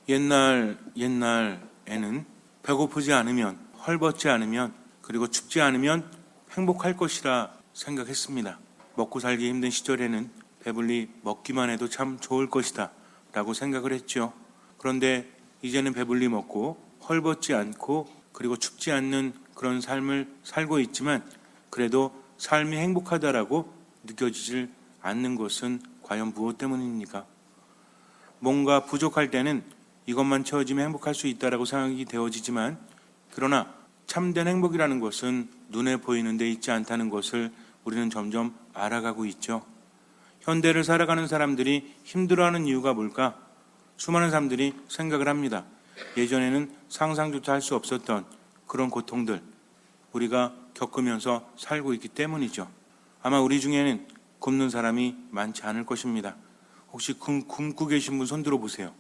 옛날에는 배고프지 않으면, 헐벗지 않으면, 그리고 춥지 않으면 행복할 것이라 생각했습니다. 먹고 살기 힘든 시절에는 배불리 먹기만 해도 참 좋을 것이다 라고 생각을 했죠. 그런데 이제는 배불리 먹고 헐벗지 않고 그리고 춥지 않는 그런 삶을 살고 있지만 그래도 삶이 행복하다라고 느껴지질 않는 것은 과연 무엇 때문입니까? 뭔가 부족할 때는 이것만 채워지면 행복할 수 있다라고 생각이 되어지지만, 그러나 참된 행복이라는 것은 눈에 보이는 데 있지 않다는 것을 우리는 점점 알아가고 있죠. 현대를 살아가는 사람들이 힘들어하는 이유가 뭘까? 수많은 사람들이 생각을 합니다. 예전에는 상상조차 할 수 없었던 그런 고통들 우리가 겪으면서 살고 있기 때문이죠. 아마 우리 중에는 굶는 사람이 많지 않을 것입니다. 혹시 굶고 계신 분 손 들어보세요.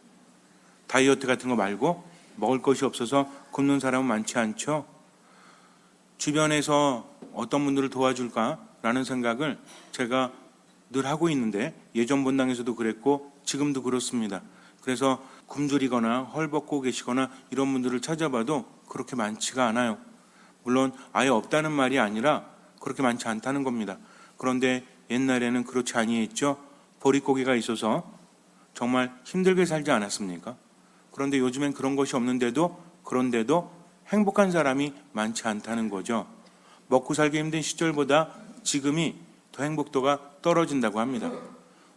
다이어트 같은 거 말고 먹을 것이 없어서 굶는 사람은 많지 않죠. 주변에서 어떤 분들을 도와줄까라는 생각을 제가 늘 하고 있는데, 예전 본당에서도 그랬고 지금도 그렇습니다. 그래서 굶주리거나 헐벗고 계시거나 이런 분들을 찾아봐도 그렇게 많지가 않아요. 물론 아예 없다는 말이 아니라 그렇게 많지 않다는 겁니다. 그런데 옛날에는 그렇지 아니했죠. 보릿고개가 있어서 정말 힘들게 살지 않았습니까? 그런데 요즘엔 그런 것이 없는데도, 그런데도 행복한 사람이 많지 않다는 거죠. 먹고 살기 힘든 시절보다 지금이 더 행복도가 떨어진다고 합니다.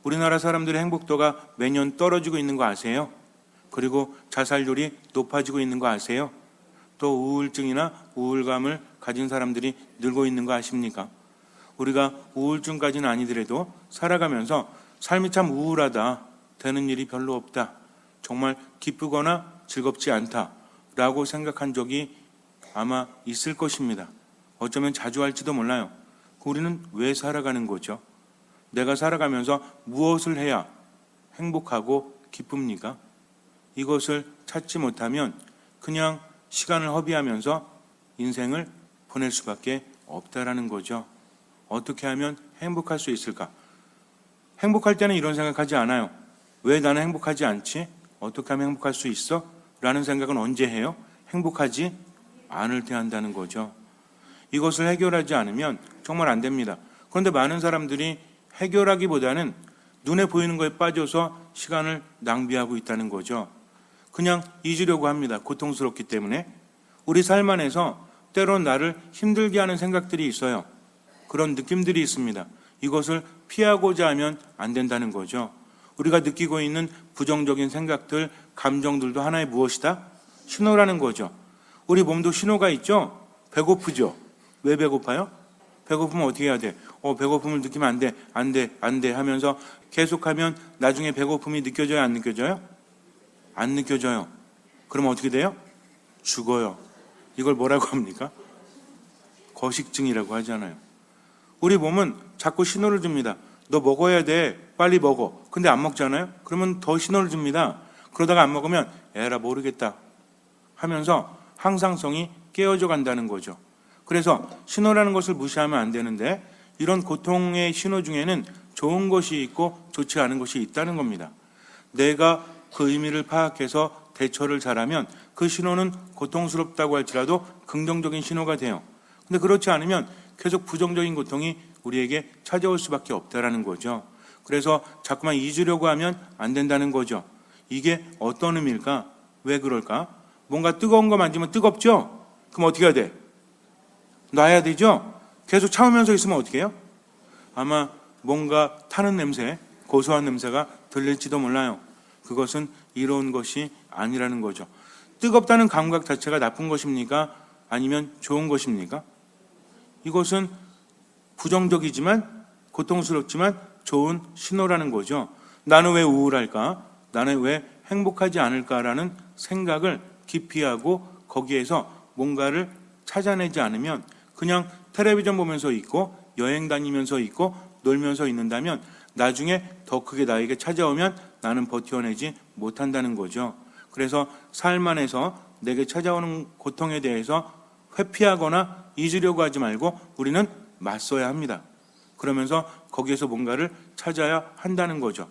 우리나라 사람들의 행복도가 매년 떨어지고 있는 거 아세요? 그리고 자살률이 높아지고 있는 거 아세요? 또 우울증이나 우울감을 가진 사람들이 늘고 있는 거 아십니까? 우리가 우울증까지는 아니더라도 살아가면서 삶이 참 우울하다, 되는 일이 별로 없다, 정말 기쁘거나 즐겁지 않다라고 생각한 적이 아마 있을 것입니다. 어쩌면 자주 할지도 몰라요. 우리는 왜 살아가는 거죠? 내가 살아가면서 무엇을 해야 행복하고 기쁩니까? 이것을 찾지 못하면 그냥 시간을 허비하면서 인생을 보낼 수밖에 없다라는 거죠. 어떻게 하면 행복할 수 있을까? 행복할 때는 이런 생각하지 않아요. 왜 나는 행복하지 않지? 어떻게 하면 행복할 수 있어? 라는 생각은 언제 해요? 행복하지 않을 때 한다는 거죠. 이것을 해결하지 않으면 정말 안 됩니다. 그런데 많은 사람들이 해결하기보다는 눈에 보이는 거에 빠져서 시간을 낭비하고 있다는 거죠. 그냥 잊으려고 합니다. 고통스럽기 때문에. 우리 삶 안에서 때론 나를 힘들게 하는 생각들이 있어요. 그런 느낌들이 있습니다. 이것을 피하고자 하면 안 된다는 거죠. 우리가 느끼고 있는 부정적인 생각들, 감정들도 하나의 무엇이다? 신호라는 거죠. 우리 몸도 신호가 있죠? 배고프죠? 왜 배고파요? 배고프면 어떻게 해야 돼? 배고픔을 느끼면 안 돼 하면서 계속하면 나중에 배고픔이 느껴져요? 안 느껴져요? 안 느껴져요. 그러면 어떻게 돼요? 죽어요. 이걸 뭐라고 합니까? 거식증이라고 하잖아요. 우리 몸은 자꾸 신호를 줍니다. 너 먹어야 돼. 빨리 먹어. 근데 안 먹잖아요? 그러면 더 신호를 줍니다. 그러다가 안 먹으면 에라 모르겠다 하면서 항상성이 깨어져 간다는 거죠. 그래서 신호라는 것을 무시하면 안 되는데, 이런 고통의 신호 중에는 좋은 것이 있고 좋지 않은 것이 있다는 겁니다. 내가 그 의미를 파악해서 대처를 잘하면 그 신호는 고통스럽다고 할지라도 긍정적인 신호가 돼요. 근데 그렇지 않으면 계속 부정적인 고통이 우리에게 찾아올 수밖에 없다라는 거죠. 그래서 자꾸만 잊으려고 하면 안 된다는 거죠. 이게 어떤 의미일까? 왜 그럴까? 뭔가 뜨거운 거 만지면 뜨겁죠? 그럼 어떻게 해야 돼? 놔야 되죠? 계속 참으면서 있으면 어떻게 해요? 아마 뭔가 타는 냄새, 고소한 냄새가 들릴지도 몰라요. 그것은 이로운 것이 아니라는 거죠. 뜨겁다는 감각 자체가 나쁜 것입니까? 아니면 좋은 것입니까? 이것은 부정적이지만 고통스럽지만 좋은 신호라는 거죠. 나는 왜 우울할까? 나는 왜 행복하지 않을까라는 생각을 깊이 하고 거기에서 뭔가를 찾아내지 않으면 그냥 텔레비전 보면서 있고 여행 다니면서 있고 놀면서 있는다면 나중에 더 크게 나에게 찾아오면 나는 버텨내지 못한다는 거죠. 그래서 삶 안에서 내게 찾아오는 고통에 대해서 회피하거나 잊으려고 하지 말고 우리는 맞서야 합니다. 그러면서 거기에서 뭔가를 찾아야 한다는 거죠.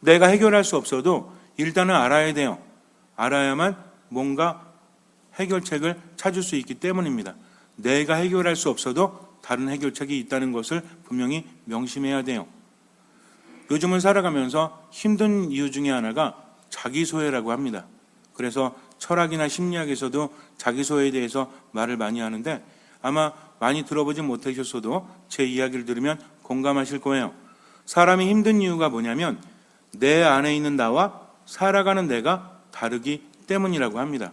내가 해결할 수 없어도 일단은 알아야 돼요. 알아야만 뭔가 해결책을 찾을 수 있기 때문입니다. 내가 해결할 수 없어도 다른 해결책이 있다는 것을 분명히 명심해야 돼요. 요즘을 살아가면서 힘든 이유 중에 하나가 자기소외라고 합니다. 그래서 철학이나 심리학에서도 자기소외에 대해서 말을 많이 하는데 아마 많이 들어보지 못하셨어도 제 이야기를 들으면 공감하실 거예요. 사람이 힘든 이유가 뭐냐면 내 안에 있는 나와 살아가는 내가 다르기 때문이라고 합니다.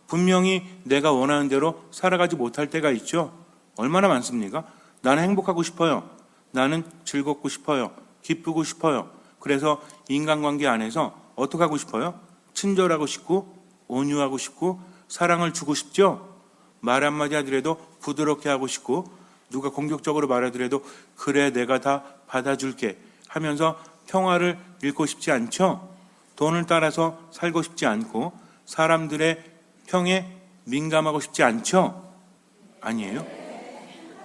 분명히 내가 원하는 대로 살아가지 못할 때가 있죠. 얼마나 많습니까? 나는 행복하고 싶어요. 나는 즐겁고 싶어요. 기쁘고 싶어요. 그래서 인간관계 안에서 어떻게 하고 싶어요? 친절하고 싶고 온유하고 싶고 사랑을 주고 싶죠. 말 한마디 하더라도 부드럽게 하고 싶고 누가 공격적으로 말하더라도 그래 내가 다 받아줄게 하면서 평화를 잃고 싶지 않죠. 돈을 따라서 살고 싶지 않고 사람들의 평에 민감하고 싶지 않죠. 아니에요?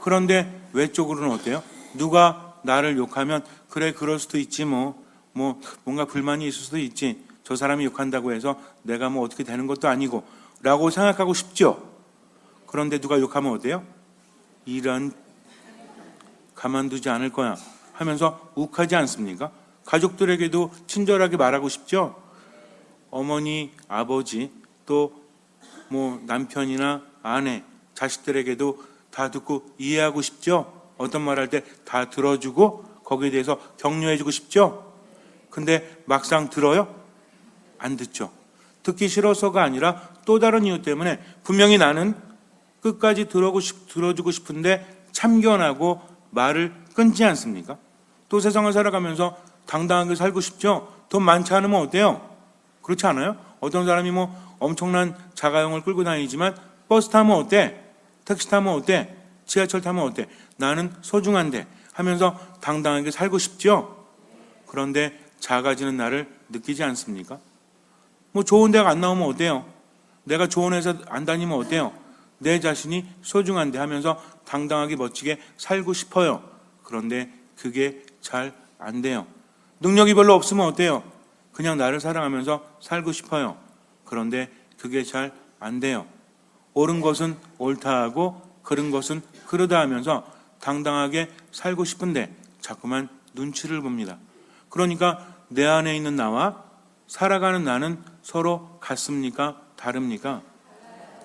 그런데 외적으로는 어때요? 누가 나를 욕하면 그래 그럴 수도 있지 뭐 뭔가 불만이 있을 수도 있지 저 사람이 욕한다고 해서 내가 뭐 어떻게 되는 것도 아니고 라고 생각하고 싶죠. 그런데 누가 욕하면 어때요? 이런 가만두지 않을 거야 하면서 욱하지 않습니까? 가족들에게도 친절하게 말하고 싶죠. 어머니, 아버지 또 뭐 남편이나 아내, 자식들에게도 다 듣고 이해하고 싶죠. 어떤 말 할 때 다 들어주고 거기에 대해서 격려해주고 싶죠. 근데 막상 들어요? 안 듣죠. 듣기 싫어서가 아니라 또 다른 이유 때문에 분명히 나는 끝까지 들어주고 싶은데 참견하고 말을 끊지 않습니까? 또 세상을 살아가면서 당당하게 살고 싶죠. 돈 많지 않으면 어때요? 그렇지 않아요? 어떤 사람이 뭐 엄청난 자가용을 끌고 다니지만 버스 타면 어때? 택시 타면 어때? 지하철 타면 어때? 나는 소중한데 하면서 당당하게 살고 싶죠. 그런데 작아지는 나를 느끼지 않습니까? 뭐 좋은 대학 안 나오면 어때요? 내가 좋은 회사 안 다니면 어때요? 내 자신이 소중한데 하면서 당당하게 멋지게 살고 싶어요. 그런데 그게 잘 안 돼요. 능력이 별로 없으면 어때요? 그냥 나를 사랑하면서 살고 싶어요. 그런데 그게 잘 안 돼요. 옳은 것은 옳다 하고 그른 것은 그르다 하면서 당당하게 살고 싶은데 자꾸만 눈치를 봅니다. 그러니까 내 안에 있는 나와 살아가는 나는 서로 같습니까? 다릅니까?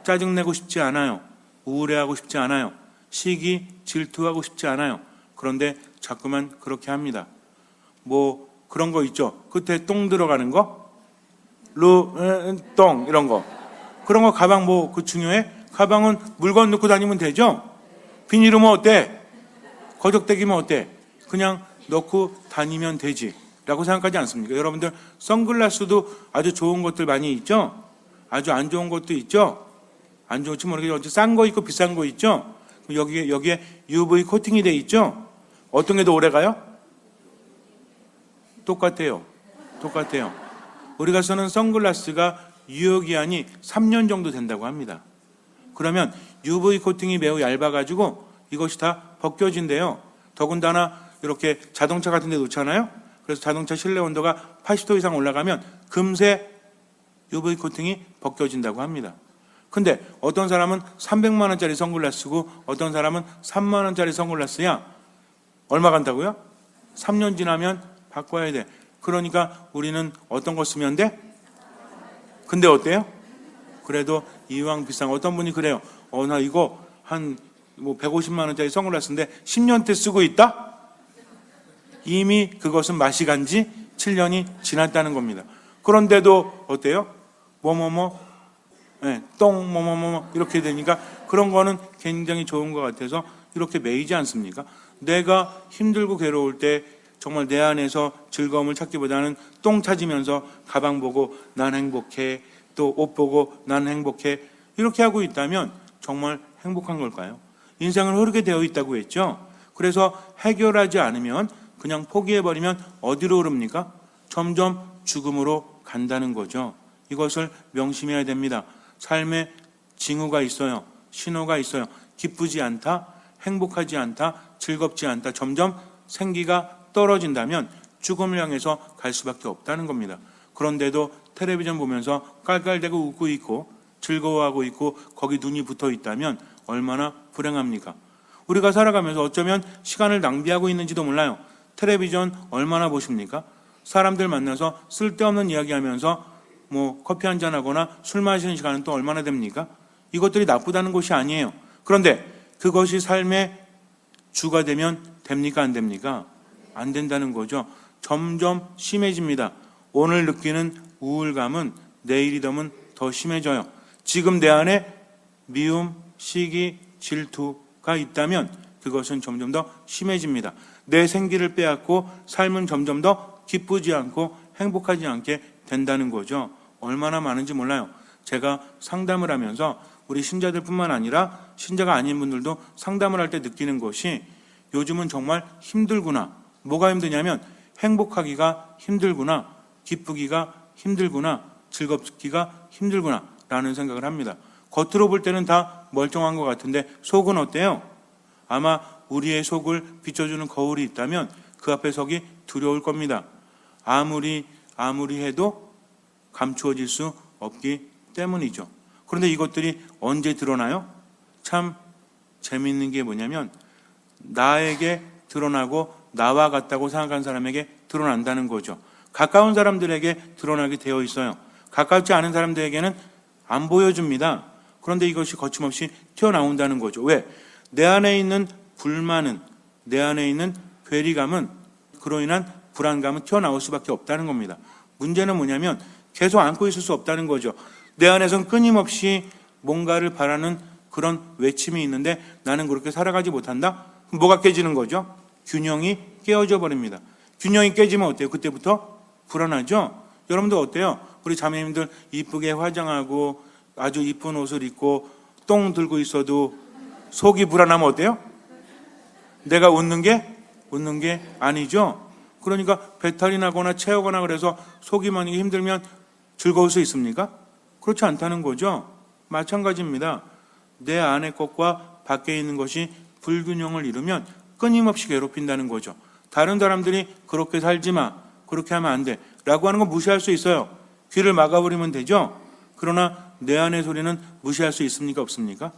짜증내고 싶지 않아요. 우울해하고 싶지 않아요. 시기, 질투하고 싶지 않아요. 그런데 자꾸만 그렇게 합니다. 뭐 그런 거 있죠. 끝에 똥 들어가는 거? 똥 이런 거. 그런 거 가방 뭐 그 중요해? 가방은 물건 넣고 다니면 되죠? 비닐이면 어때? 거적대기면 어때? 그냥 넣고 다니면 되지 라고 생각하지 않습니까? 여러분들 선글라스도 아주 좋은 것들 많이 있죠? 아주 안 좋은 것도 있죠? 안 좋을지 모르겠지만 싼 거 있고 비싼 거 있죠? 여기에 UV 코팅이 돼 있죠? 어떤 게 더 오래 가요? 똑같아요. 우리가 쓰는 선글라스가 유효기한이 3년 정도 된다고 합니다. 그러면 UV 코팅이 매우 얇아가지고 이것이 다 벗겨진대요. 더군다나 이렇게 자동차 같은 데 놓잖아요. 그래서 자동차 실내 온도가 80도 이상 올라가면 금세 UV 코팅이 벗겨진다고 합니다. 근데 어떤 사람은 300만 원짜리 선글라스고 어떤 사람은 3만 원짜리 선글라스야. 얼마 간다고요? 3년 지나면 바꿔야 돼. 그러니까 우리는 어떤 거 쓰면 돼? 근데 어때요? 그래도 이왕 비싼 어떤 분이 그래요. 나 이거 한 150만 원짜리 선글라스인데 10년째 쓰고 있다? 이미 그것은 맛이 간 지 7년이 지났다는 겁니다. 그런데도 어때요? 똥 이렇게 되니까 그런 거는 굉장히 좋은 것 같아서 이렇게 매이지 않습니까? 내가 힘들고 괴로울 때 정말 내 안에서 즐거움을 찾기보다는 똥 찾으면서 가방 보고 난 행복해, 또 옷 보고 난 행복해 이렇게 하고 있다면 정말 행복한 걸까요? 인생은 흐르게 되어 있다고 했죠. 그래서 해결하지 않으면 그냥 포기해버리면 어디로 흐릅니까? 점점 죽음으로 간다는 거죠. 이것을 명심해야 됩니다. 삶에 징후가 있어요. 신호가 있어요. 기쁘지 않다, 행복하지 않다, 즐겁지 않다, 점점 생기가 떨어진다면 죽음을 향해서 갈 수밖에 없다는 겁니다. 그런데도 텔레비전 보면서 깔깔대고 웃고 있고 즐거워하고 있고 거기 눈이 붙어 있다면 얼마나 불행합니까? 우리가 살아가면서 어쩌면 시간을 낭비하고 있는지도 몰라요. 텔레비전 얼마나 보십니까? 사람들 만나서 쓸데없는 이야기하면서 커피 한잔 하거나 술 마시는 시간은 또 얼마나 됩니까? 이것들이 나쁘다는 것이 아니에요. 그런데 그것이 삶의 주가 되면 됩니까? 안 됩니까? 안 된다는 거죠. 점점 심해집니다. 오늘 느끼는 우울감은 내일이 되면 더 심해져요. 지금 내 안에 미움, 시기, 질투가 있다면 그것은 점점 더 심해집니다. 내 생기를 빼앗고 삶은 점점 더 기쁘지 않고 행복하지 않게 된다는 거죠. 얼마나 많은지 몰라요. 제가 상담을 하면서 우리 신자들뿐만 아니라 신자가 아닌 분들도 상담을 할 때 느끼는 것이 요즘은 정말 힘들구나. 뭐가 힘드냐면 행복하기가 힘들구나, 기쁘기가 힘들구나, 즐겁기가 힘들구나 라는 생각을 합니다. 겉으로 볼 때는 다 멀쩡한 것 같은데 속은 어때요? 아마 우리의 속을 비춰주는 거울이 있다면 그 앞에 서기 두려울 겁니다. 아무리 해도 감추어질 수 없기 때문이죠. 그런데 이것들이 언제 드러나요? 참 재미있는 게 뭐냐면 나에게 드러나고 나와 같다고 생각한 사람에게 드러난다는 거죠. 가까운 사람들에게 드러나게 되어 있어요. 가깝지 않은 사람들에게는 안 보여줍니다. 그런데 이것이 거침없이 튀어나온다는 거죠. 왜? 내 안에 있는 불만은, 내 안에 있는 괴리감은, 그로 인한 불안감은 튀어나올 수밖에 없다는 겁니다. 문제는 뭐냐면 계속 안고 있을 수 없다는 거죠. 내 안에선 끊임없이 뭔가를 바라는 그런 외침이 있는데 나는 그렇게 살아가지 못한다? 뭐가 깨지는 거죠? 균형이 깨어져 버립니다. 균형이 깨지면 어때요? 그때부터 불안하죠? 여러분들 어때요? 우리 자매님들 이쁘게 화장하고 아주 이쁜 옷을 입고 똥 들고 있어도 속이 불안하면 어때요? 내가 웃는 게 아니죠? 그러니까 배탈이 나거나 체하거나 그래서 속이 많이 힘들면 즐거울 수 있습니까? 그렇지 않다는 거죠. 마찬가지입니다. 내 안의 것과 밖에 있는 것이 불균형을 이루면 끊임없이 괴롭힌다는 거죠. 다른 사람들이 그렇게 살지 마, 그렇게 하면 안 돼 라고 하는 건 무시할 수 있어요. 귀를 막아버리면 되죠. 그러나 내 안의 소리는 무시할 수 있습니까? 없습니까?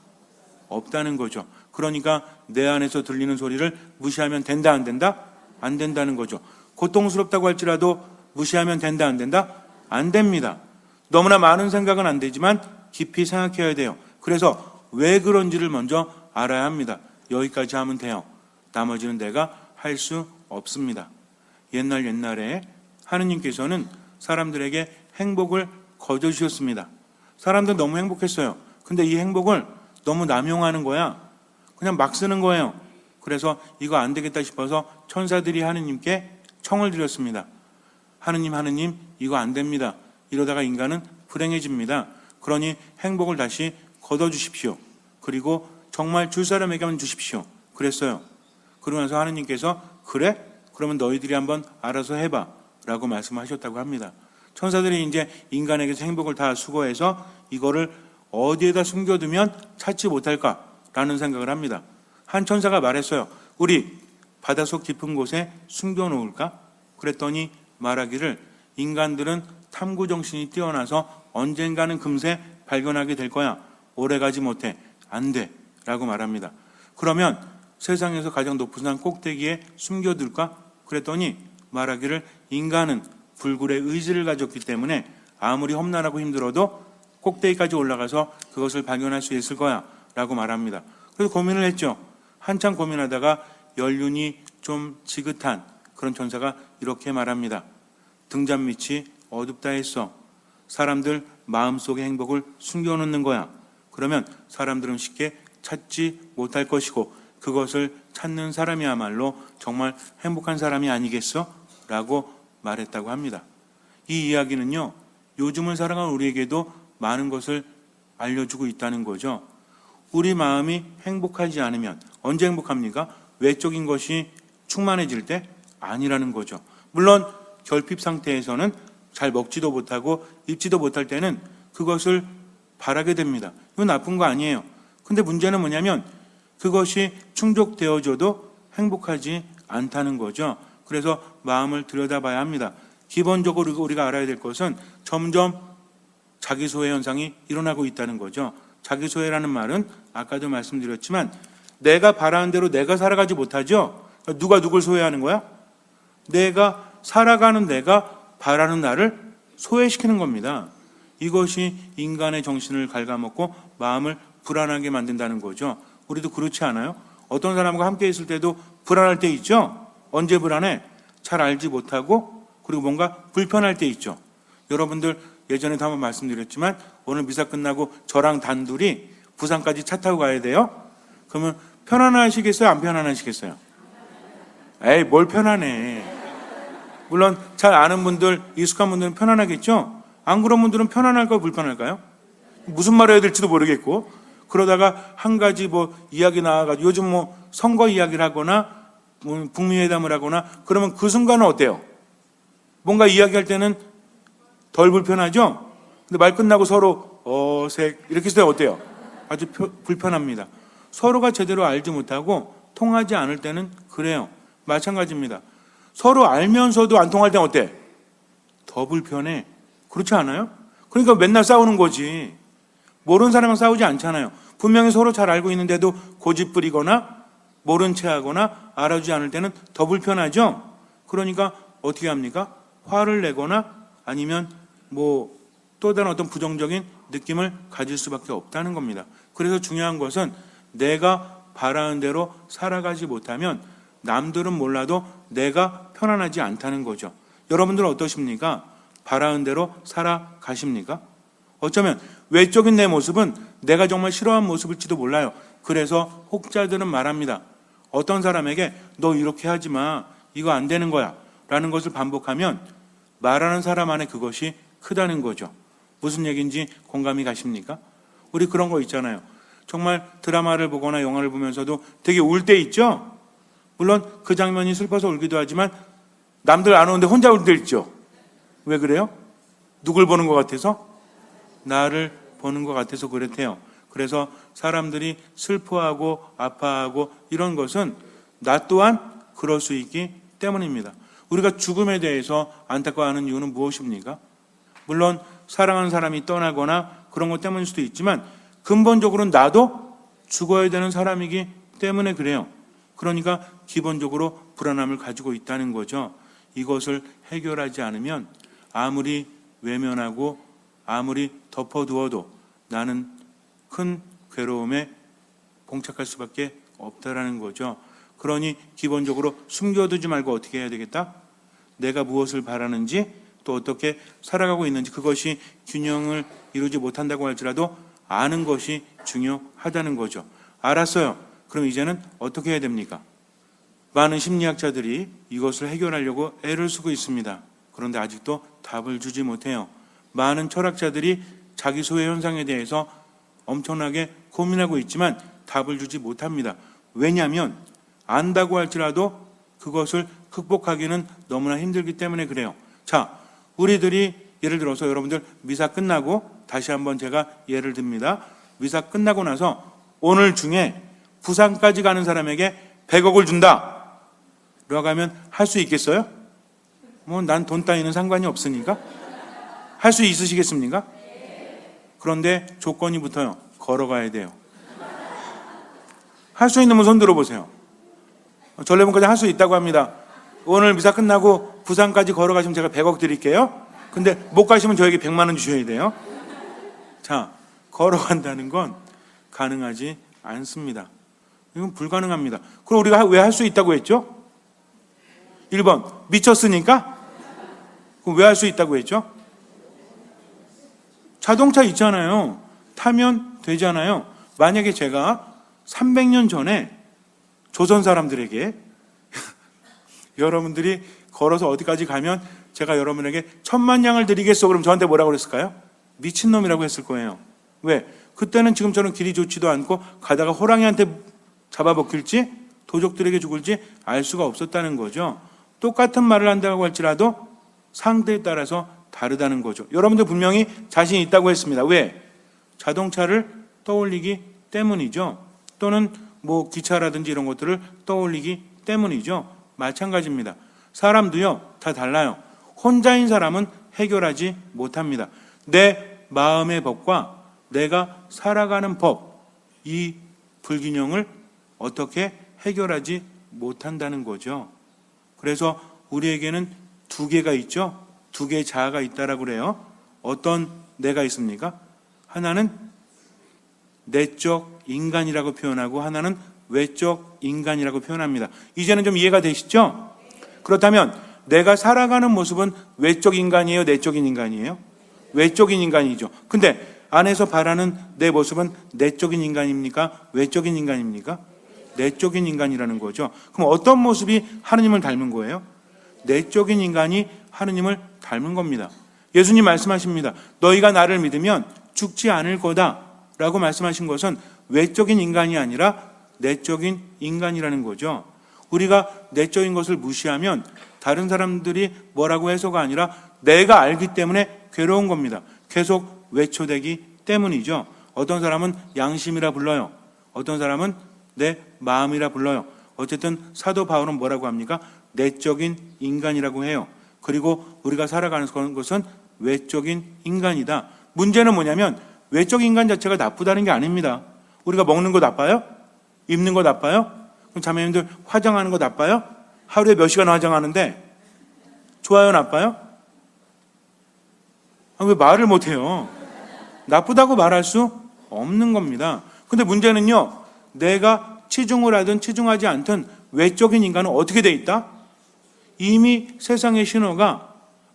없다는 거죠. 그러니까 내 안에서 들리는 소리를 무시하면 된다, 안 된다? 안 된다는 거죠. 고통스럽다고 할지라도 무시하면 된다, 안 된다? 안 됩니다. 너무나 많은 생각은 안 되지만 깊이 생각해야 돼요. 그래서 왜 그런지를 먼저 알아야 합니다. 여기까지 하면 돼요. 나머지는 내가 할 수 없습니다. 옛날에 하느님께서는 사람들에게 행복을 거둬주셨습니다. 사람들 너무 행복했어요. 근데 이 행복을 너무 남용하는 거야. 그냥 막 쓰는 거예요. 그래서 이거 안 되겠다 싶어서 천사들이 하느님께 청을 드렸습니다. 하느님, 이거 안 됩니다. 이러다가 인간은 불행해집니다. 그러니 행복을 다시 거둬주십시오. 그리고 정말 줄 사람에게만 주십시오. 그랬어요. 그러면서 하느님께서 그래? 그러면 너희들이 한번 알아서 해봐 라고 말씀하셨다고 합니다. 천사들이 이제 인간에게서 행복을 다 수거해서 이거를 어디에다 숨겨두면 찾지 못할까라는 생각을 합니다. 한 천사가 말했어요. 우리 바닷속 깊은 곳에 숨겨놓을까? 그랬더니 말하기를 인간들은 탐구정신이 뛰어나서 언젠가는 금세 발견하게 될 거야. 오래가지 못해. 안 돼. 라고 말합니다. 그러면 세상에서 가장 높은 산 꼭대기에 숨겨둘까? 그랬더니 말하기를 인간은 불굴의 의지를 가졌기 때문에 아무리 험난하고 힘들어도 꼭대기까지 올라가서 그것을 발견할 수 있을 거야 라고 말합니다. 그래서 고민을 했죠. 한참 고민하다가 연륜이 좀 지긋한 그런 천사가 이렇게 말합니다. 등잔 밑이 어둡다 했어. 사람들 마음속의 행복을 숨겨놓는 거야. 그러면 사람들은 쉽게 찾지 못할 것이고 그것을 찾는 사람이야말로 정말 행복한 사람이 아니겠어? 라고 말했다고 합니다. 이 이야기는요, 요즘을 살아가는 우리에게도 많은 것을 알려주고 있다는 거죠. 우리 마음이 행복하지 않으면 언제 행복합니까? 외적인 것이 충만해질 때? 아니라는 거죠. 물론 결핍 상태에서는 잘 먹지도 못하고 입지도 못할 때는 그것을 바라게 됩니다. 이건 나쁜 거 아니에요. 근데 문제는 뭐냐면 그것이 충족되어져도 행복하지 않다는 거죠. 그래서 마음을 들여다봐야 합니다. 기본적으로 우리가 알아야 될 것은 점점 자기소외 현상이 일어나고 있다는 거죠. 자기소외라는 말은 아까도 말씀드렸지만 내가 바라는 대로 내가 살아가지 못하죠. 누가 누굴 소외하는 거야? 내가 살아가는 내가 바라는 나를 소외시키는 겁니다. 이것이 인간의 정신을 갉아먹고 마음을 불안하게 만든다는 거죠. 우리도 그렇지 않아요? 어떤 사람과 함께 있을 때도 불안할 때 있죠? 언제 불안해? 잘 알지 못하고 그리고 뭔가 불편할 때 있죠. 여러분들 예전에도 한번 말씀드렸지만 오늘 미사 끝나고 저랑 단둘이 부산까지 차 타고 가야 돼요? 그러면 편안하시겠어요? 안 편안하시겠어요? 에이, 뭘 편안해. 물론 잘 아는 분들, 익숙한 분들은 편안하겠죠? 안 그런 분들은 편안할까요? 불편할까요? 무슨 말을 해야 될지도 모르겠고 그러다가 한 가지 뭐 이야기 나와가지고 요즘 뭐 선거 이야기를 하거나 뭐 북미회담을 하거나 그러면 그 순간은 어때요? 뭔가 이야기할 때는 덜 불편하죠? 근데 말 끝나고 서로 어색 이렇게 했을 때 어때요? 아주 불편합니다. 서로가 제대로 알지 못하고 통하지 않을 때는 그래요. 마찬가지입니다. 서로 알면서도 안 통할 때는 어때? 더 불편해. 그렇지 않아요? 그러니까 맨날 싸우는 거지. 모르는 사람랑 싸우지 않잖아요. 분명히 서로 잘 알고 있는데도 고집 부리거나 모른 채 하거나 알아주지 않을 때는 더 불편하죠? 그러니까 어떻게 합니까? 화를 내거나 아니면 뭐 또 다른 어떤 부정적인 느낌을 가질 수밖에 없다는 겁니다. 그래서 중요한 것은 내가 바라는 대로 살아가지 못하면 남들은 몰라도 내가 편안하지 않다는 거죠. 여러분들은 어떠십니까? 바라는 대로 살아가십니까? 어쩌면 외적인 내 모습은 내가 정말 싫어하는 모습일지도 몰라요. 그래서 혹자들은 말합니다. 어떤 사람에게 너 이렇게 하지 마. 이거 안 되는 거야. 라는 것을 반복하면 말하는 사람 안에 그것이 크다는 거죠. 무슨 얘기인지 공감이 가십니까? 우리 그런 거 있잖아요. 정말 드라마를 보거나 영화를 보면서도 되게 울 때 있죠? 물론 그 장면이 슬퍼서 울기도 하지만 남들 안 오는데 혼자 울 때 있죠? 왜 그래요? 누굴 보는 것 같아서? 나를 보는 것 같아서 그렇대요. 그래서 사람들이 슬퍼하고 아파하고 이런 것은 나 또한 그럴 수 있기 때문입니다. 우리가 죽음에 대해서 안타까워하는 이유는 무엇입니까? 물론 사랑하는 사람이 떠나거나 그런 것 때문일 수도 있지만 근본적으로는 나도 죽어야 되는 사람이기 때문에 그래요. 그러니까 기본적으로 불안함을 가지고 있다는 거죠. 이것을 해결하지 않으면 아무리 외면하고 아무리 덮어두어도 나는 큰 괴로움에 봉착할 수밖에 없다라는 거죠. 그러니 기본적으로 숨겨두지 말고 어떻게 해야 되겠다? 내가 무엇을 바라는지 또 어떻게 살아가고 있는지 그것이 균형을 이루지 못한다고 할지라도 아는 것이 중요하다는 거죠. 알았어요. 그럼 이제는 어떻게 해야 됩니까? 많은 심리학자들이 이것을 해결하려고 애를 쓰고 있습니다. 그런데 아직도 답을 주지 못해요. 많은 철학자들이 자기 소외 현상에 대해서 엄청나게 고민하고 있지만 답을 주지 못합니다. 왜냐하면 안다고 할지라도 그것을 극복하기는 너무나 힘들기 때문에 그래요. 자, 우리들이 예를 들어서 여러분들 미사 끝나고 다시 한번 제가 예를 듭니다. 미사 끝나고 나서 오늘 중에 부산까지 가는 사람에게 100억을 준다. 라고 하면 할 수 있겠어요? 뭐 난 돈 따위는 상관이 없으니까. 할 수 있으시겠습니까? 그런데 조건이 붙어요. 걸어가야 돼요. 할 수 있는 분 손 들어보세요. 전래분까지 할 수 있다고 합니다. 오늘 미사 끝나고 부산까지 걸어가시면 제가 100억 드릴게요. 근데 못 가시면 저에게 100만 원 주셔야 돼요. 자, 걸어간다는 건 가능하지 않습니다. 이건 불가능합니다. 그럼 우리가 왜 할 수 있다고 했죠? 1번, 미쳤으니까? 그럼 왜 할 수 있다고 했죠? 자동차 있잖아요. 타면 되잖아요. 만약에 제가 300년 전에 조선 사람들에게 여러분들이 걸어서 어디까지 가면 제가 여러분에게 1000만 양을 드리겠어. 그럼 저한테 뭐라고 그랬을까요? 미친놈이라고 했을 거예요. 왜? 그때는 지금처럼 길이 좋지도 않고 가다가 호랑이한테 잡아먹힐지 도적들에게 죽을지 알 수가 없었다는 거죠. 똑같은 말을 한다고 할지라도 상대에 따라서 다르다는 거죠. 여러분들 분명히 자신 있다고 했습니다. 왜? 자동차를 떠올리기 때문이죠. 또는 뭐 기차라든지 이런 것들을 떠올리기 때문이죠. 마찬가지입니다. 사람도요 다 달라요. 혼자인 사람은 해결하지 못합니다. 내 마음의 법과 내가 살아가는 법, 이 불균형을 어떻게 해결하지 못한다는 거죠. 그래서 우리에게는 두 개가 있죠. 두 개의 자아가 있다라고 그래요. 어떤 내가 있습니까? 하나는 내적 인간이라고 표현하고 하나는 외적 인간이라고 표현합니다. 이제는 좀 이해가 되시죠? 그렇다면 내가 살아가는 모습은 외적 인간이에요? 내적인 인간이에요? 외적인 인간이죠. 근데 안에서 바라는 내 모습은 내적인 인간입니까? 외적인 인간입니까? 내적인 인간이라는 거죠. 그럼 어떤 모습이 하느님을 닮은 거예요? 내적인 인간이 하느님을 닮은 겁니다. 예수님 말씀하십니다. 너희가 나를 믿으면 죽지 않을 거다 라고 말씀하신 것은 외적인 인간이 아니라 내적인 인간이라는 거죠. 우리가 내적인 것을 무시하면 다른 사람들이 뭐라고 해서가 아니라 내가 알기 때문에 괴로운 겁니다. 계속 외초되기 때문이죠. 어떤 사람은 양심이라 불러요. 어떤 사람은 내 마음이라 불러요. 어쨌든 사도 바울은 뭐라고 합니까? 내적인 인간이라고 해요. 그리고 우리가 살아가는 것은 외적인 인간이다. 문제는 뭐냐면 외적 인간 자체가 나쁘다는 게 아닙니다. 우리가 먹는 거 나빠요? 입는 거 나빠요? 그럼 자매님들 화장하는 거 나빠요? 하루에 몇 시간 화장하는데 좋아요, 나빠요? 왜 말을 못해요? 나쁘다고 말할 수 없는 겁니다. 근데 문제는요, 내가 치중을 하든 치중하지 않든 외적인 인간은 어떻게 돼 있다? 이미 세상의 신호가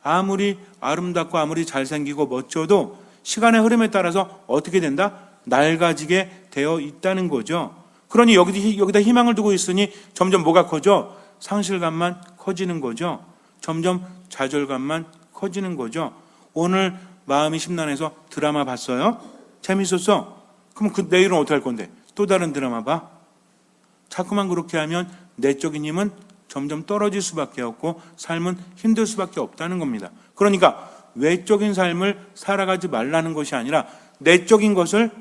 아무리 아름답고 아무리 잘생기고 멋져도 시간의 흐름에 따라서 어떻게 된다? 낡아지게 되어 있다는 거죠. 그러니 여기다 희망을 두고 있으니 점점 뭐가 커져? 상실감만 커지는 거죠. 점점 좌절감만 커지는 거죠. 오늘 마음이 심란해서 드라마 봤어요? 재밌었어? 그럼 내일은 어떻게 할 건데? 또 다른 드라마 봐? 자꾸만 그렇게 하면 내적인 힘은 점점 떨어질 수밖에 없고 삶은 힘들 수밖에 없다는 겁니다. 그러니까 외적인 삶을 살아가지 말라는 것이 아니라 내적인 것을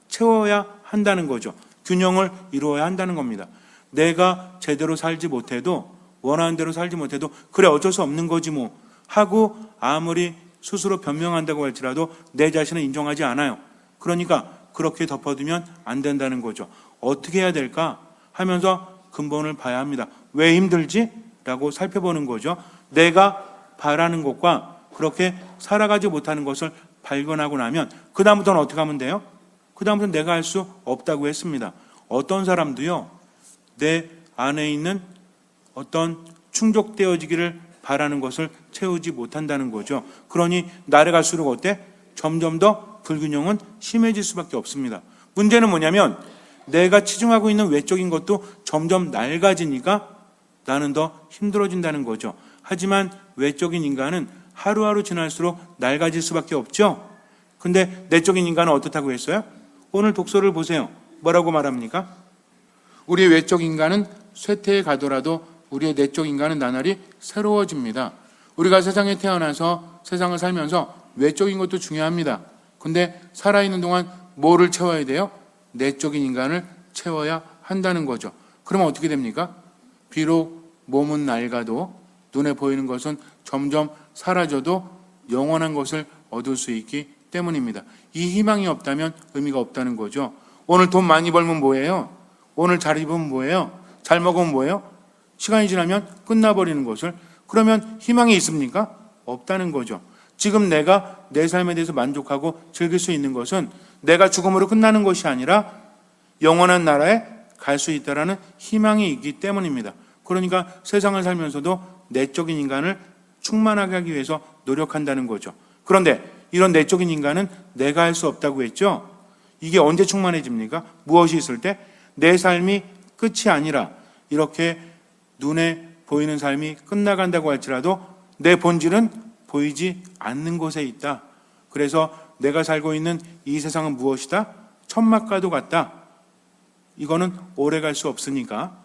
채워야 한다는 거죠. 균형을 이루어야 한다는 겁니다. 내가 제대로 살지 못해도 원하는 대로 살지 못해도 그래 어쩔 수 없는 거지 뭐 하고 아무리 스스로 변명한다고 할지라도 내 자신을 인정하지 않아요. 그러니까 그렇게 덮어두면 안 된다는 거죠. 어떻게 해야 될까 하면서 근본을 봐야 합니다. 왜 힘들지? 라고 살펴보는 거죠. 내가 바라는 것과 그렇게 살아가지 못하는 것을 발견하고 나면 그 다음부터는 어떻게 하면 돼요? 그 다음부터는 내가 할 수 없다고 했습니다. 어떤 사람도요, 내 안에 있는 어떤 충족되어지기를 바라는 것을 채우지 못한다는 거죠. 그러니 날에 갈수록 어때? 점점 더 불균형은 심해질 수밖에 없습니다. 문제는 뭐냐면 내가 치중하고 있는 외적인 것도 점점 낡아지니까 나는 더 힘들어진다는 거죠. 하지만 외적인 인간은 하루하루 지날수록 낡아질 수밖에 없죠. 근데 내적인 인간은 어떻다고 했어요? 오늘 독서를 보세요. 뭐라고 말합니까? 우리의 외적 인간은 쇠퇴에 가더라도 우리의 내적 인간은 나날이 새로워집니다. 우리가 세상에 태어나서 세상을 살면서 외적인 것도 중요합니다. 근데 살아있는 동안 뭐를 채워야 돼요? 내적인 인간을 채워야 한다는 거죠. 그러면 어떻게 됩니까? 비록 몸은 낡아도 눈에 보이는 것은 점점 사라져도 영원한 것을 얻을 수 있기 때문입니다. 이 희망이 없다면 의미가 없다는 거죠. 오늘 돈 많이 벌면 뭐예요? 오늘 잘 입으면 뭐예요? 잘 먹으면 뭐예요? 시간이 지나면 끝나버리는 것을. 그러면 희망이 있습니까? 없다는 거죠. 지금 내가 내 삶에 대해서 만족하고 즐길 수 있는 것은 내가 죽음으로 끝나는 것이 아니라 영원한 나라에 갈 수 있다라는 희망이 있기 때문입니다. 그러니까 세상을 살면서도 내적인 인간을 충만하게 하기 위해서 노력한다는 거죠. 그런데 이런 내적인 인간은 내가 할 수 없다고 했죠. 이게 언제 충만해집니까? 무엇이 있을 때? 내 삶이 끝이 아니라 이렇게 눈에 보이는 삶이 끝나간다고 할지라도 내 본질은 보이지 않는 곳에 있다. 그래서 내가 살고 있는 이 세상은 무엇이다? 천막과도 같다. 이거는 오래 갈 수 없으니까.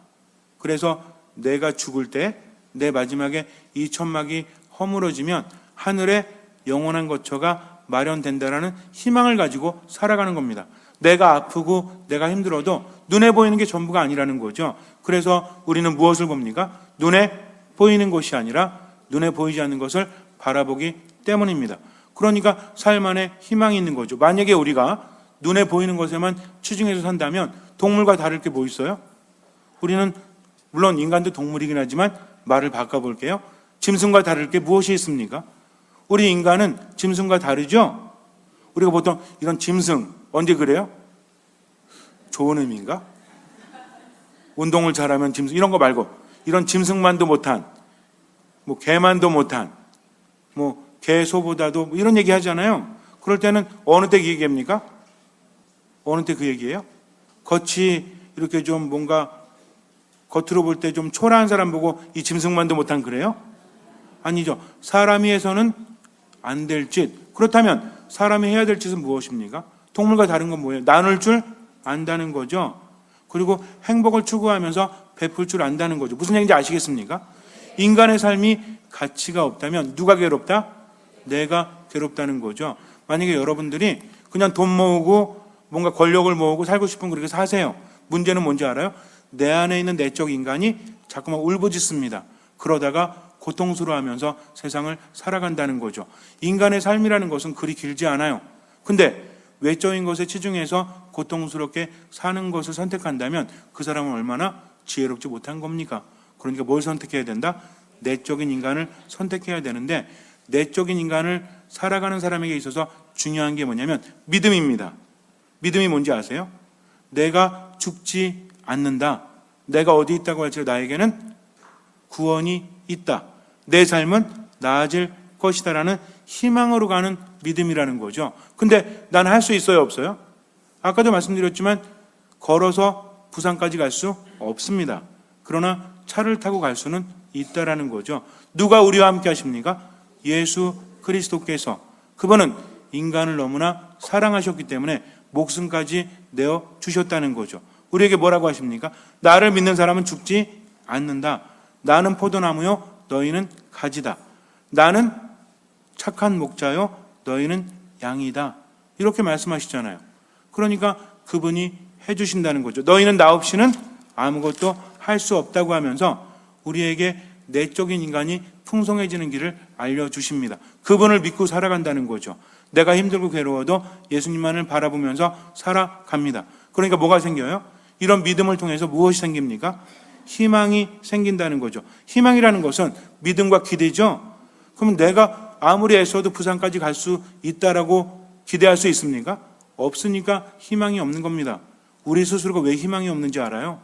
그래서 내가 죽을 때 내 마지막에 이 천막이 허물어지면 하늘에 영원한 거처가 마련된다라는 희망을 가지고 살아가는 겁니다. 내가 아프고 내가 힘들어도 눈에 보이는 게 전부가 아니라는 거죠. 그래서 우리는 무엇을 봅니까? 눈에 보이는 것이 아니라 눈에 보이지 않는 것을 바라보기 때문입니다. 그러니까 삶 안에 희망이 있는 거죠. 만약에 우리가 눈에 보이는 것에만 치중해서 산다면 동물과 다를 게 뭐 있어요? 우리는 물론 인간도 동물이긴 하지만 말을 바꿔볼게요. 짐승과 다를 게 무엇이 있습니까? 우리 인간은 짐승과 다르죠? 우리가 보통 이런 짐승 언제 그래요? 좋은 의미인가? 운동을 잘하면 짐승 이런 거 말고 이런 짐승만도 못한 뭐 개만도 못한 뭐 개소보다도 뭐 이런 얘기 하잖아요. 그럴 때는 어느 때 그 얘기합니까? 어느 때 그 얘기예요? 겉이 이렇게 좀 뭔가 겉으로 볼 때 좀 초라한 사람 보고 이 짐승만도 못한 그래요? 아니죠. 사람이 해서는 안 될 짓. 그렇다면 사람이 해야 될 짓은 무엇입니까? 동물과 다른 건 뭐예요? 나눌 줄 안다는 거죠. 그리고 행복을 추구하면서 베풀 줄 안다는 거죠. 무슨 얘기인지 아시겠습니까? 인간의 삶이 가치가 없다면 누가 괴롭다? 내가 괴롭다는 거죠. 만약에 여러분들이 그냥 돈 모으고 뭔가 권력을 모으고 살고 싶으면 그렇게 사세요. 문제는 뭔지 알아요? 내 안에 있는 내적 인간이 자꾸만 울부짖습니다. 그러다가 고통스러워하면서 세상을 살아간다는 거죠. 인간의 삶이라는 것은 그리 길지 않아요. 근데 외적인 것에 치중해서 고통스럽게 사는 것을 선택한다면 그 사람은 얼마나 지혜롭지 못한 겁니까? 그러니까 뭘 선택해야 된다? 내적인 인간을 선택해야 되는데 내적인 인간을 살아가는 사람에게 있어서 중요한 게 뭐냐면 믿음입니다. 믿음이 뭔지 아세요? 내가 죽지 않는다. 내가 어디 있다고 할지 나에게는 구원이 있다. 내 삶은 나아질 것이다라는 희망으로 가는 믿음이라는 거죠. 근데 나는 할 수 있어요, 없어요? 아까도 말씀드렸지만 걸어서 부산까지 갈 수 없습니다. 그러나 차를 타고 갈 수는 있다라는 거죠. 누가 우리와 함께 하십니까? 예수 그리스도께서. 그분은 인간을 너무나 사랑하셨기 때문에 목숨까지 내어 주셨다는 거죠. 우리에게 뭐라고 하십니까? 나를 믿는 사람은 죽지 않는다. 나는 포도나무요, 너희는 가지다. 나는 착한 목자요, 너희는 양이다. 이렇게 말씀하시잖아요. 그러니까 그분이 해주신다는 거죠. 너희는 나 없이는 아무것도 할 수 없다고 하면서 우리에게 내적인 인간이 풍성해지는 길을 알려주십니다. 그분을 믿고 살아간다는 거죠. 내가 힘들고 괴로워도 예수님만을 바라보면서 살아갑니다. 그러니까 뭐가 생겨요? 이런 믿음을 통해서 무엇이 생깁니까? 희망이 생긴다는 거죠. 희망이라는 것은 믿음과 기대죠. 그럼 내가 아무리 애써도 부산까지 갈 수 있다라고 기대할 수 있습니까? 없으니까 희망이 없는 겁니다. 우리 스스로가 왜 희망이 없는지 알아요?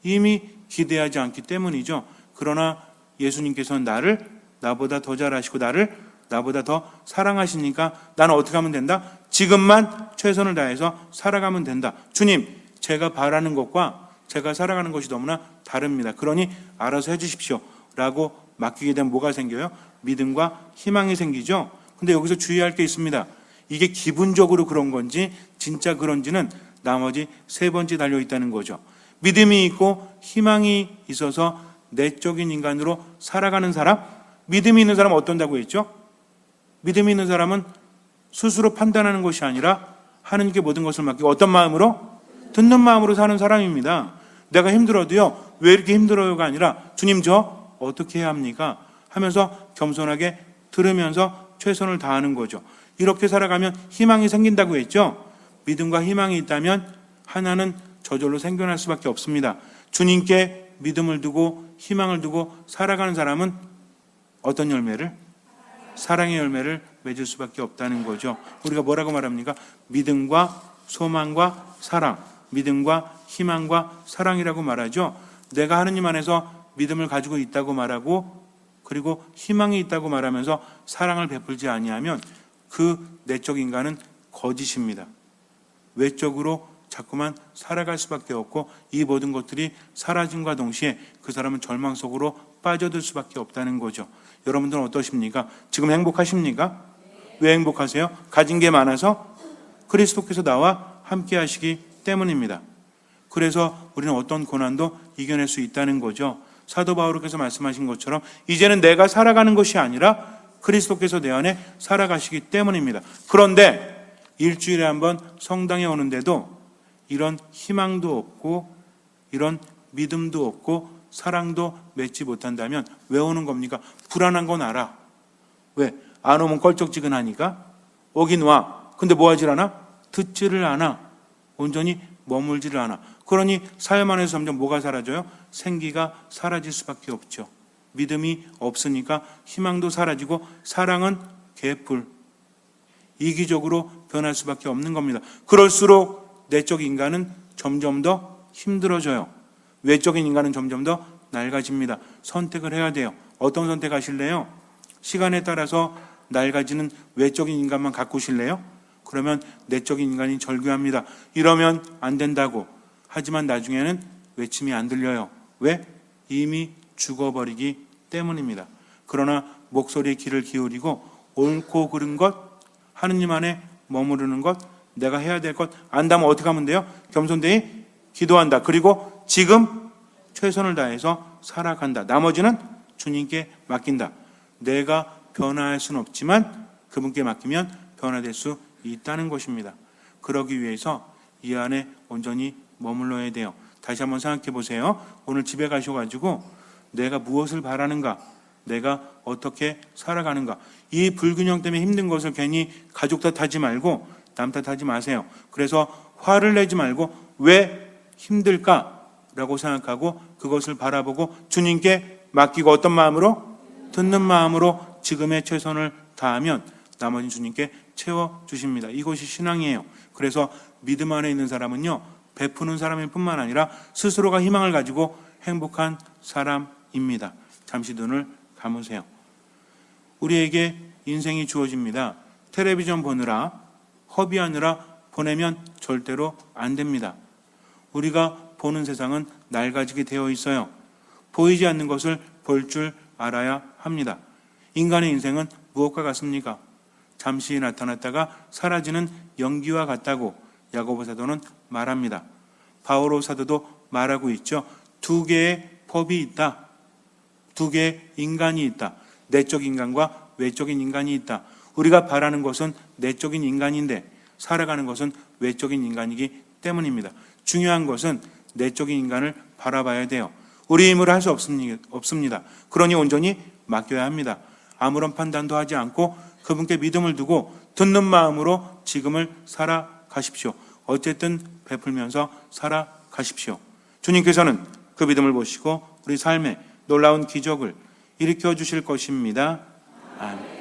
이미 기대하지 않기 때문이죠. 그러나 예수님께서는 나를 나보다 더 잘 아시고 나를 나보다 더 사랑하시니까 나는 어떻게 하면 된다? 지금만 최선을 다해서 살아가면 된다. 주님, 제가 바라는 것과 제가 살아가는 것이 너무나 다릅니다. 그러니 알아서 해주십시오. 라고 맡기게 되면 뭐가 생겨요? 믿음과 희망이 생기죠. 근데 여기서 주의할 게 있습니다. 이게 기분적으로 그런 건지 진짜 그런지는 나머지 세 번째 달려있다는 거죠. 믿음이 있고 희망이 있어서 내적인 인간으로 살아가는 사람, 믿음이 있는 사람은 어떤다고 했죠? 믿음이 있는 사람은 스스로 판단하는 것이 아니라 하느님께 모든 것을 맡기고 어떤 마음으로? 듣는 마음으로 사는 사람입니다. 내가 힘들어도요, 왜 이렇게 힘들어요가 아니라 주님 저 어떻게 해야 합니까? 하면서 겸손하게 들으면서 최선을 다하는 거죠. 이렇게 살아가면 희망이 생긴다고 했죠. 믿음과 희망이 있다면 하나는 저절로 생겨날 수밖에 없습니다. 주님께 믿음을 두고 희망을 두고 살아가는 사람은 어떤 열매를? 사랑의 열매를 맺을 수밖에 없다는 거죠. 우리가 뭐라고 말합니까? 믿음과 소망과 사랑, 믿음과 희망과 사랑이라고 말하죠. 내가 하느님 안에서 믿음을 가지고 있다고 말하고 그리고 희망이 있다고 말하면서 사랑을 베풀지 아니하면 그 내적 인간은 거짓입니다. 외적으로 자꾸만 살아갈 수밖에 없고 이 모든 것들이 사라짐과 동시에 그 사람은 절망 속으로 빠져들 수밖에 없다는 거죠. 여러분들은 어떠십니까? 지금 행복하십니까? 왜 행복하세요? 가진 게 많아서 그리스도께서 나와 함께 하시기 때문입니다. 그래서 우리는 어떤 고난도 이겨낼 수 있다는 거죠. 사도 바울께서 말씀하신 것처럼 이제는 내가 살아가는 것이 아니라 그리스도께서 내 안에 살아가시기 때문입니다. 그런데 일주일에 한번 성당에 오는데도 이런 희망도 없고 이런 믿음도 없고 사랑도 맺지 못한다면 왜 오는 겁니까? 불안한 건 알아. 왜? 안 오면 껄쩍지근하니까. 오긴 와. 근데 뭐 하질 않아? 듣지를 않아. 온전히 머물지를 않아. 그러니 삶 안에서 점점 뭐가 사라져요? 생기가 사라질 수밖에 없죠. 믿음이 없으니까 희망도 사라지고 사랑은 개풀, 이기적으로 변할 수밖에 없는 겁니다. 그럴수록 내적 인간은 점점 더 힘들어져요. 외적인 인간은 점점 더 낡아집니다. 선택을 해야 돼요. 어떤 선택하실래요? 시간에 따라서 낡아지는 외적인 인간만 가꾸실래요? 그러면 내적인 인간이 절규합니다. 이러면 안 된다고. 하지만 나중에는 외침이 안 들려요. 왜? 이미 죽어버리기 때문입니다. 그러나 목소리에 귀를 기울이고 옳고 그른 것, 하느님 안에 머무르는 것, 내가 해야 될 것 안다면 어떻게 하면 돼요? 겸손되이 기도한다. 그리고 지금 최선을 다해서 살아간다. 나머지는 주님께 맡긴다. 내가 변화할 수는 없지만 그분께 맡기면 변화될 수 있다는 것입니다. 그러기 위해서 이 안에 온전히 머물러야 돼요. 다시 한번 생각해 보세요. 오늘 집에 가셔가지고 내가 무엇을 바라는가, 내가 어떻게 살아가는가, 이 불균형 때문에 힘든 것을 괜히 가족 탓하지 말고 남 탓하지 마세요. 그래서 화를 내지 말고 왜 힘들까라고 생각하고 그것을 바라보고 주님께 맡기고 어떤 마음으로? 듣는 마음으로 지금의 최선을 다하면 나머지 주님께 채워주십니다. 이것이 신앙이에요. 그래서 믿음 안에 있는 사람은요, 베푸는 사람일 뿐만 아니라 스스로가 희망을 가지고 행복한 사람입니다. 잠시 눈을 감으세요. 우리에게 인생이 주어집니다. 텔레비전 보느라, 허비하느라 보내면 절대로 안 됩니다. 우리가 보는 세상은 낡아지게 되어 있어요. 보이지 않는 것을 볼 줄 알아야 합니다. 인간의 인생은 무엇과 같습니까? 잠시 나타났다가 사라지는 연기와 같다고 야고보 사도는 말합니다. 바오로 사도도 말하고 있죠. 두 개의 법이 있다. 두 개의 인간이 있다. 내적 인간과 외적인 인간이 있다. 우리가 바라는 것은 내적인 인간인데 살아가는 것은 외적인 인간이기 때문입니다. 중요한 것은 내적인 인간을 바라봐야 돼요. 우리 힘으로 할 수 없습니다. 그러니 온전히 맡겨야 합니다. 아무런 판단도 하지 않고 그분께 믿음을 두고 듣는 마음으로 지금을 살아가십시오. 어쨌든 베풀면서 살아가십시오. 주님께서는 그 믿음을 보시고 우리 삶에 놀라운 기적을 일으켜 주실 것입니다. 아멘.